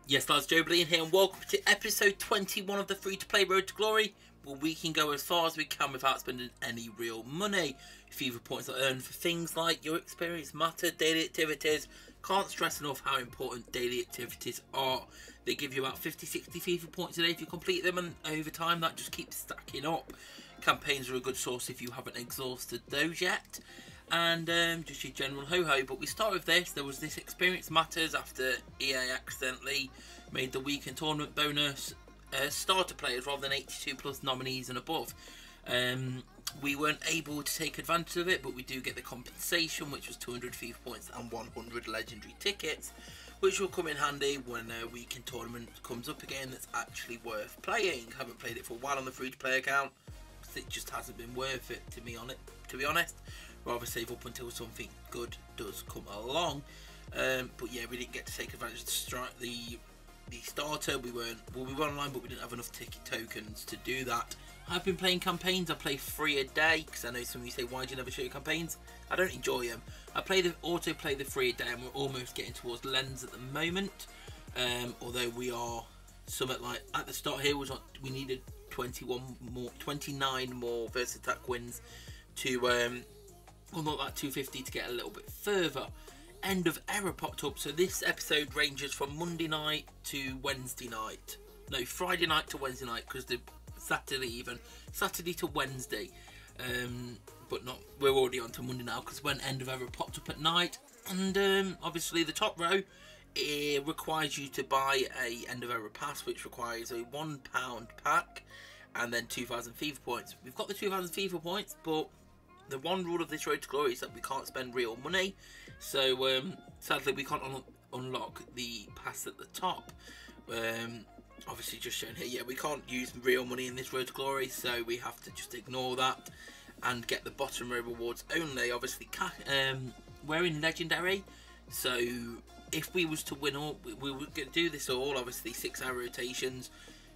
Yes, lads, JOEBILINE here, and welcome to episode 21 of the free-to-play Road to Glory, where we can go as far as we can without spending any real money. FIFA points are earned for things like your experience matter, daily activities. Can't stress enough how important daily activities are. They give you about 50-60 FIFA points a day if you complete them, and over time that just keeps stacking up. Campaigns are a good source if you haven't exhausted those yet. And just your general ho-ho. But we start with this. There was this experience matters after EA accidentally made the weekend tournament bonus starter players rather than 82 plus nominees and above. We weren't able to take advantage of it, but we do get the compensation, which was 200 FIFA points and 100 legendary tickets, which will come in handy when a weekend tournament comes up again that's actually worth playing. Haven't played it for a while on the free-to-play account. It just hasn't been worth it, to be honest. Rather save up until something good does come along. But yeah, we didn't get to take advantage of the starter. We were online, but we didn't have enough ticket tokens to do that. I've been playing campaigns. I play 3 a day because I know some of you say, why do you never show your campaigns? I don't enjoy them. I auto play the 3 a day, and we're almost getting towards Lens at the moment. Although we are somewhat like at the start here we needed 29 more versus attack wins to unlock that 250 to get a little bit further. End of error popped up, so this episode ranges from Monday night to Wednesday night. No, Friday night to Wednesday night, because the Saturday to Wednesday. But not, we're already on to Monday now, because when end of error popped up at night. And obviously the top row, it requires you to buy a end of error pass, which requires a £1 pack and then 2,000 FIFA points. We've got the 2,000 FIFA points, but the one rule of this Road to Glory is that we can't spend real money. So sadly we can't unlock the pass at the top. Obviously just shown here, yeah, we can't use real money in this Road to Glory, so we have to just ignore that and get the bottom row rewards only. Obviously we're in Legendary, so if we was to win all, we would do this all, obviously 6-hour rotations.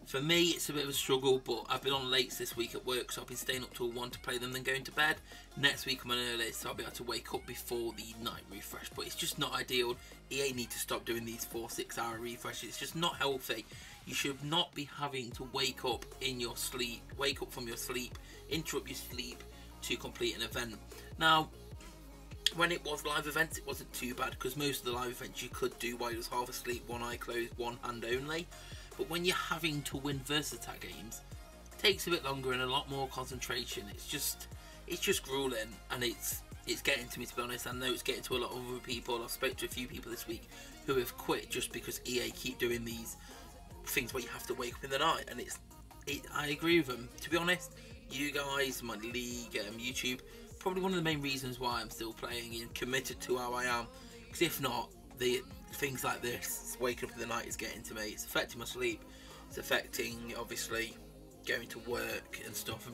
For me, it's a bit of a struggle, but I've been on lates this week at work, so I've been staying up till 1 to play them, then going to bed. Next week I'm on early, so I'll be able to wake up before the night refresh, but it's just not ideal. EA need to stop doing these 4-6 hour refreshes. It's just not healthy. You should not be having to wake up from your sleep, interrupt your sleep to complete an event. Now, when it was live events, it wasn't too bad, because most of the live events you could do while you was half asleep, one eye closed, one hand only. But when you're having to win versatile games, it takes a bit longer and a lot more concentration. It's just grueling, and it's getting to me, to be honest. I know it's getting to a lot of other people. I've spoken to a few people this week who have quit just because EA keep doing these things where you have to wake up in the night, and I agree with them. To be honest, you guys, my league, YouTube, probably one of the main reasons why I'm still playing and committed to how I am. Because if not, the things like this, waking up in the night, is getting to me. It's affecting my sleep. It's affecting, obviously, going to work and stuff.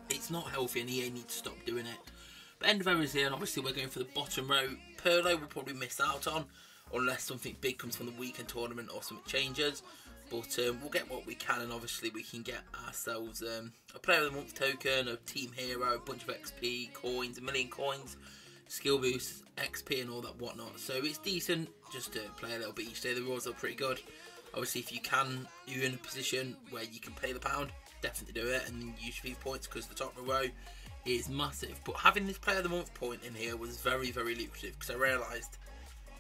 It's not healthy, and EA needs to stop doing it. But end of error is here, and obviously we're going for the bottom row. Perlo we'll probably miss out on, unless something big comes from the weekend tournament or something changes. But we'll get what we can, and obviously we can get ourselves a Player of the Month token, a Team Hero, a bunch of XP, coins, 1 million coins, skill boosts, XP and all that whatnot. So it's decent just to play a little bit each day. The rewards are pretty good. Obviously if you're in a position where you can pay the pound, definitely do it and use FIFA points, because the top row is massive. But having this Player of the Month point in here was very, very lucrative, because I realised,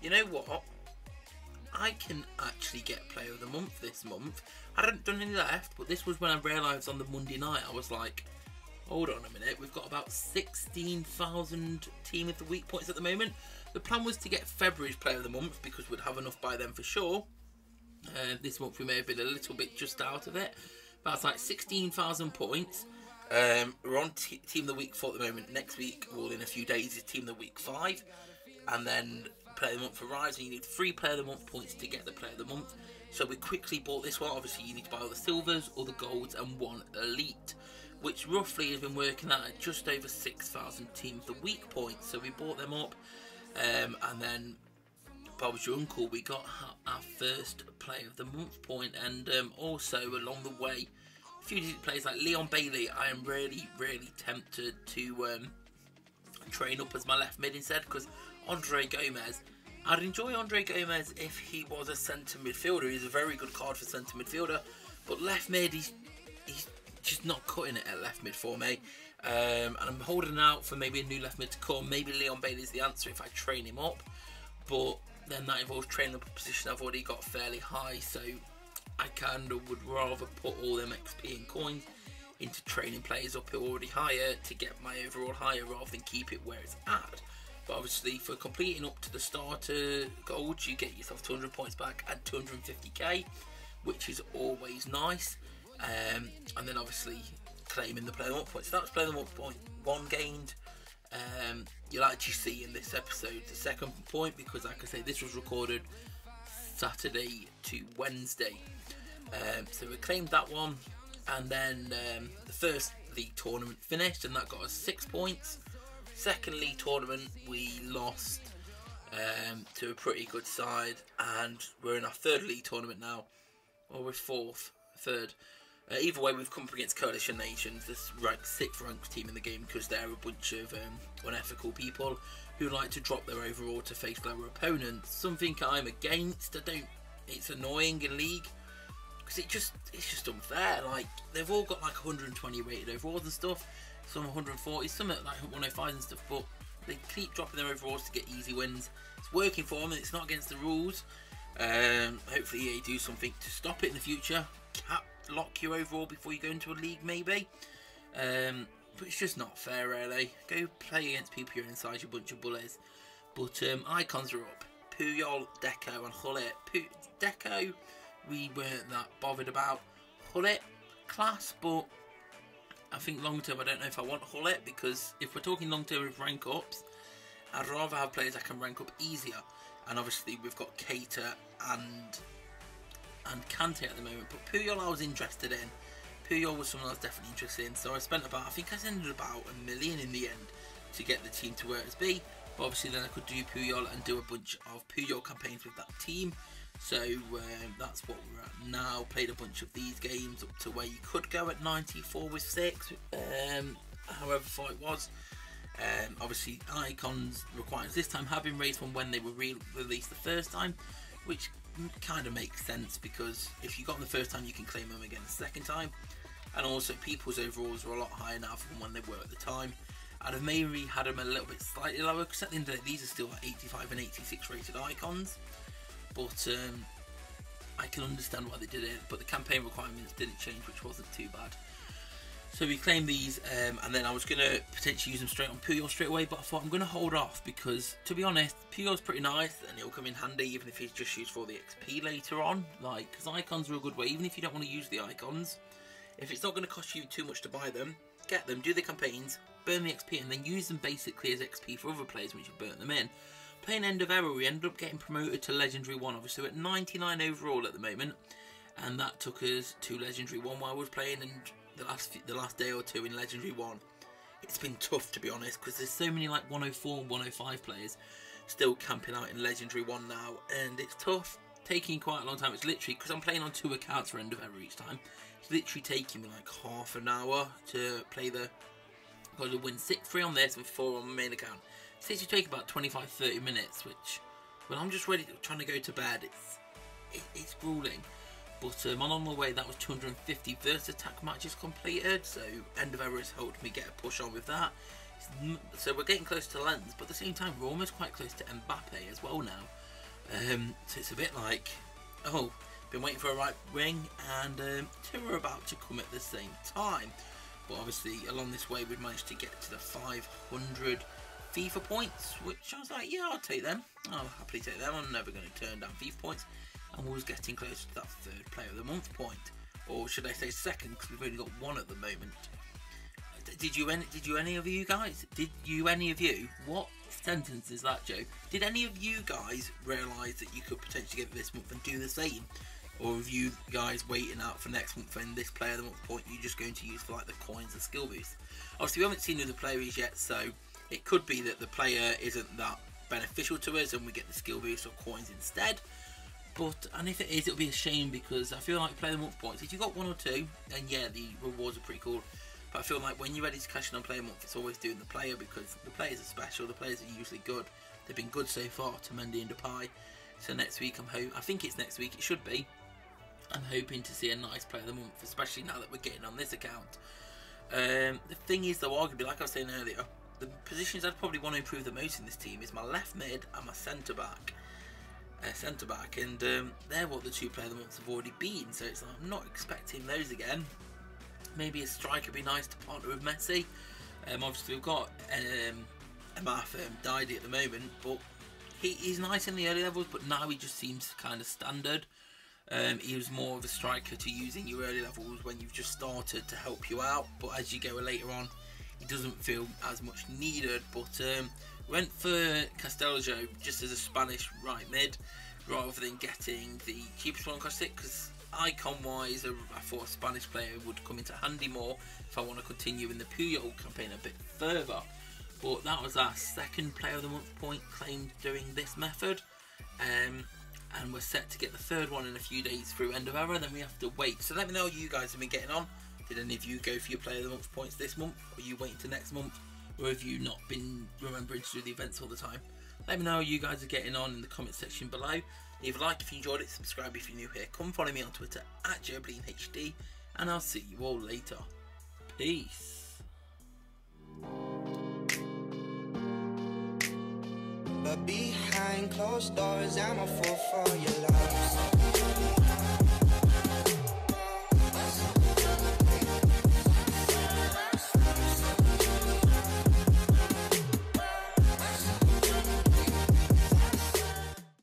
you know what, I can actually get Player of the Month this month. I hadn't done any left, but this was when I realised on the Monday night, I was like, hold on a minute, we've got about 16,000 Team of the Week points at the moment. The plan was to get February's Player of the Month, because we'd have enough by then for sure. This month we may have been a little bit just out of it. But it's like 16,000 points. We're on Team of the Week 4 at the moment. Next week, well, in a few days, is Team of the Week 5. And then Player of the Month for Rise, and you need 3 Player of the Month points to get the Player of the Month. So we quickly bought this one. Obviously you need to buy all the silvers, all the golds, and 1 elite, which roughly has been working out at just over 6,000 Team of the Week points. So we bought them up, and then Bob's your uncle, we got our first Player of the Month point, and also along the way, a few decent players like Leon Bailey. I am really, really tempted to train up as my left mid instead, because Andre Gomez I'd enjoy Andre Gomez if he was a centre midfielder. He's a very good card for centre midfielder, but left mid, he's just not cutting it at left mid for me. And I'm holding out for maybe a new left mid to come. Maybe Leon Bailey's the answer if I train him up, but then that involves training up a position I've already got fairly high, so I kind of would rather put all them XP and coins into training players up who are already higher to get my overall higher rather than keep it where it's at. But obviously for completing up to the starter gold, you get yourself 200 points back and 250k, which is always nice. And then obviously claiming the player 1 point. So that's player 1 point 1 gained. You'll actually see in this episode the second point, because like I say, this was recorded Saturday to Wednesday. So we claimed that one, and then the first league tournament finished, and that got us 6 points. Second league tournament we lost to a pretty good side, and we're in our third league tournament now, or we're third. Either way, we've come up against Coalition Nations, this sixth ranked team in the game, because they're a bunch of unethical people who like to drop their overall to face lower opponents. Something I'm against. It's annoying in League because it's just unfair. Like, they've all got like 120 rated overalls and stuff, some 140, some at like 105 and stuff, but they keep dropping their overalls to get easy wins. It's working for them and it's not against the rules. Hopefully EA do something to stop it in the future. Cap lock your overall before you go into a league maybe. But it's just not fair really. Go play against people you're inside, you bunch of bullies. But icons are up. Puyol, Deco and Hullet. Deco we weren't that bothered about. Hullet, class, but I think long term I don't know if I want Hullet, because if we're talking long term with rank ups, I'd rather have players that can rank up easier. And obviously we've got Keita and Kante at the moment, but Puyol I was interested in. Puyol was someone I was definitely interested in, so I spent about, I think I ended about $1 million in the end to get the team to where it's be. But obviously then I could do Puyol and do a bunch of Puyol campaigns with that team. So that's what we're at now. Played a bunch of these games up to where you could go at 94 with 6, however far it was. Obviously icons requirements this time have been raised from when they were released the first time, which kind of makes sense, because if you got them the first time you can claim them again the second time. And also people's overalls are a lot higher now from when they were at the time. I'd have maybe had them a little bit slightly lower, because at the end of the day these are still like 85 and 86 rated icons, but I can understand why they did it. But the campaign requirements didn't change, which wasn't too bad. So we claimed these, and then I was going to potentially use them straight on Puyol straight away, but I thought I'm going to hold off, because to be honest, Puyol's pretty nice and he'll come in handy even if he's just used for the XP later on. Like, because icons are a good way, even if you don't want to use the icons. If it's not going to cost you too much to buy them, get them, do the campaigns, burn the XP, and then use them basically as XP for other players once you've burnt them in. Playing End of Era, we ended up getting promoted to Legendary 1, obviously we're at 99 overall at the moment, and that took us to Legendary 1 while I was playing, and the last day or two in Legendary 1, it's been tough to be honest, because there's so many like 104 and 105 players still camping out in Legendary 1 now, and it's tough, taking quite a long time. It's literally, because I'm playing on 2 accounts for End of Era each time, it's literally taking me like half an hour to play because I win 3 on this and 4 on my main account. So it's take about 25-30 minutes, which when I'm just trying to go to bed, it's grueling. But on my way, that was 250 versus attack matches completed, so End of Era has helped me get a push on with that. So we're getting close to Lens, but at the same time we're almost quite close to Mbappe as well now. So it's a bit like, oh, been waiting for a right wing, and 2 are about to come at the same time. But obviously along this way we've managed to get to the 500 FIFA points, which I was like, yeah, I'll take them. I'll happily take them. I'm never going to turn down FIFA points. And we was getting close to that 3rd Player of the Month point, or should I say 2nd, because we've only got 1 at the moment. Did you any of you? What sentence is that, Joe? Did any of you guys realise that you could potentially get this month and do the same, or have you guys waiting out for next month and this Player of the Month point you're just going to use for like the coins and skill boost? Obviously we haven't seen who the player is yet, so it could be that the player isn't that beneficial to us and we get the skill boost or coins instead. And if it is, it'll be a shame, because I feel like Player of the Month points, if you got 1 or 2, then yeah, the rewards are pretty cool. But I feel like when you're ready to cash in on Player of the Month, it's always doing the player, because the players are special, the players are usually good. they've been good so far to Mendy and Depay. So next week I think it's next week, it should be. I'm hoping to see a nice player of the month, especially now that we're getting on this account. The thing is though, arguably, like I was saying earlier, the positions I'd probably want to improve the most in this team is my left mid and my centre back. And they're what the 2 player of the months have already been, so it's like, I'm not expecting those again. Maybe a striker would be nice to partner with Messi. Obviously we've got MF Didy at the moment, but he's nice in the early levels, but now he just seems kind of standard. He was more of a striker to use in your early levels when you've just started to help you out, but as you go later on, he doesn't feel as much needed. But went for Castello just as a Spanish right mid, rather than getting the cheapest one across it, because icon wise I thought a Spanish player would come into handy more if I want to continue in the Puyol campaign a bit further. But that was our 2nd player of the month point claimed during this method, and we're set to get the 3rd one in a few days through End of Era, then we have to wait. So let me know how you guys have been getting on. Did any of you go for your player of the month points this month? Or are you waiting to next month? Or have you not been remembering to do the events all the time? Let me know how you guys are getting on in the comment section below. Leave a like if you enjoyed it, subscribe if you're new here. Come follow me on Twitter at joebilineHD, and I'll see you all later. Peace. But behind closed doors, I'm a fool for your love.